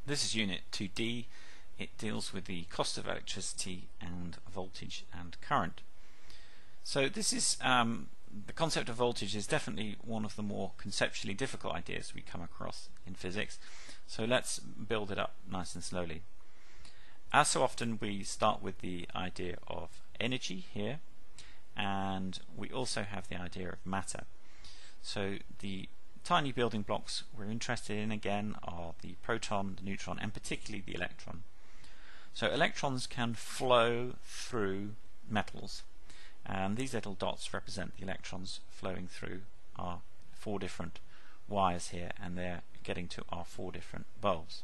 This is Unit 2D. It deals with the cost of electricity and voltage and current. So this is the concept of voltage is definitely one of the more conceptually difficult ideas we come across in physics. So let's build it up nice and slowly. As so often, we start with the idea of energy here, and we also have the idea of matter. So the tiny building blocks we're interested in again are the proton, the neutron, and particularly the electron. So electrons can flow through metals, and these little dots represent the electrons flowing through our 4 different wires here, and they're getting to our 4 different bulbs.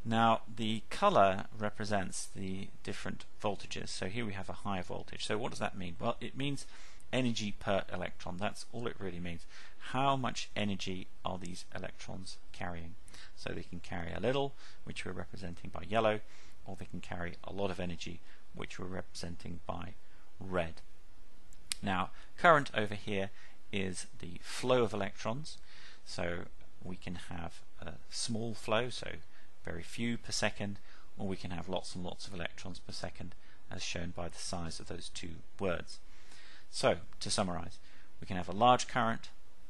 Now the color represents the different voltages. So here we have a higher voltage. So what does that mean? Well, it means energy per electron. That's all it really means. How much energy are these electrons carrying? So they can carry a little, which we're representing by yellow, or they can carry a lot of energy, which we're representing by red. Now current over here is the flow of electrons. So we can have a small flow, so very few per second, or we can have lots and lots of electrons per second, as shown by the size of those 2 words. So to summarize, we can have a large current,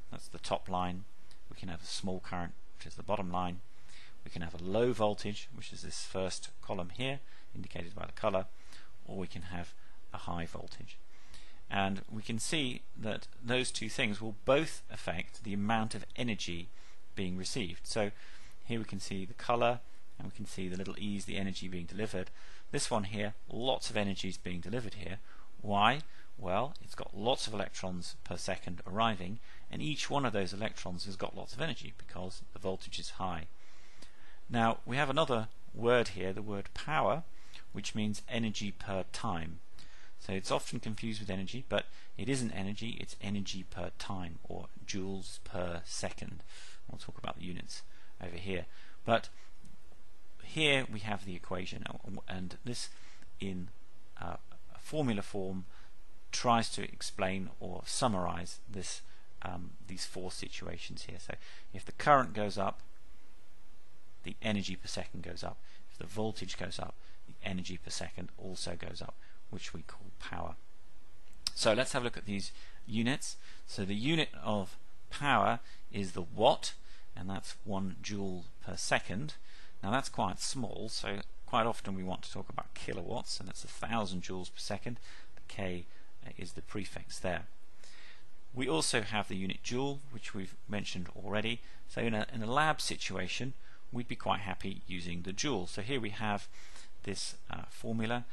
that's the top line. We can have a small current, which is the bottom line. We can have a low voltage, which is this first column here, indicated by the color, or we can have a high voltage. And we can see that those 2 things will both affect the amount of energy being received. So here we can see the color, and we can see the little e's, the energy being delivered. This one here, lots of energy is being delivered here. Why? Well, it's got lots of electrons per second arriving, and each one of those electrons has got lots of energy because the voltage is high. Now we have another word here, the word power, which means energy per time. So it's often confused with energy, but it isn't energy, it's energy per time, or joules per second. We'll talk about the units over here. But here we have the equation, and this in a formula form tries to explain or summarize this these 4 situations here. So if the current goes up, the energy per second goes up. If the voltage goes up, the energy per second also goes up, which we call power. So let's have a look at these units. So the unit of power is the watt, and that's 1 joule per second. Now that's quite small, so quite often we want to talk about kilowatts, and that's 1,000 joules per second. The K is the prefix there. We also have the unit joule, which we've mentioned already. So in a lab situation, we'd be quite happy using the joule. So here we have this formula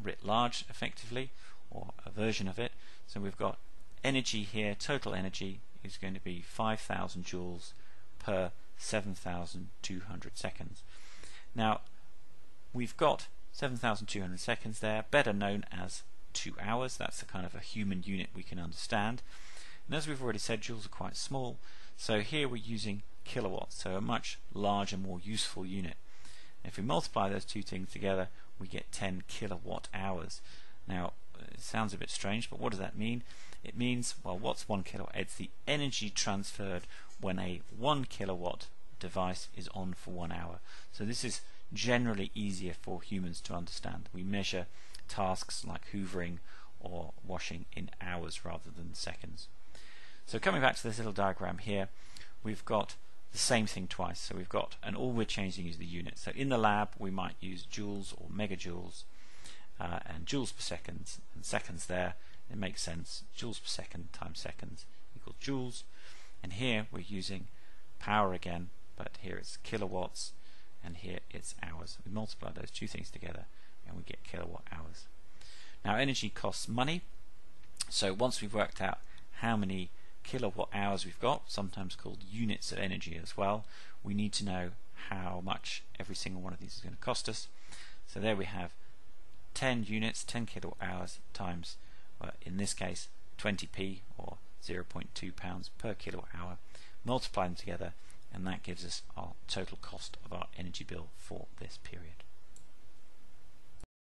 writ large, effectively, or a version of it. So we've got energy here, total energy is going to be 5,000 joules per 7,200 seconds. Now we've got 7,200 seconds there, better known as 2 hours. That's a kind of a human unit we can understand. And as we've already said, joules are quite small, so here we're using kilowatts, so a much larger, more useful unit. And if we multiply those 2 things together, we get 10 kilowatt hours. Now it sounds a bit strange, but what does that mean? It means, well, what's 1 kilowatt? It's the energy transferred when a 1 kilowatt device is on for 1 hour. So this is generally easier for humans to understand. We measure tasks like hoovering or washing in hours rather than seconds. So coming back to this little diagram here, we've got the same thing twice. So we've got, and all we're changing is the unit. So in the lab we might use joules or megajoules, and joules per second and seconds there. It makes sense. Joules per second times seconds equals joules. And here we're using power again, but here it's kilowatts, and here it's hours. We multiply those 2 things together and we get kilowatt hours. Now energy costs money, so once we've worked out how many kilowatt hours we've got, sometimes called units of energy as well, we need to know how much every single one of these is going to cost us. So there we have 10 units, 10 kilowatt hours times, in this case 20p, or 0.2 pounds per kilowatt hour. Multiply them together, and that gives us our total cost of our energy bill for this period.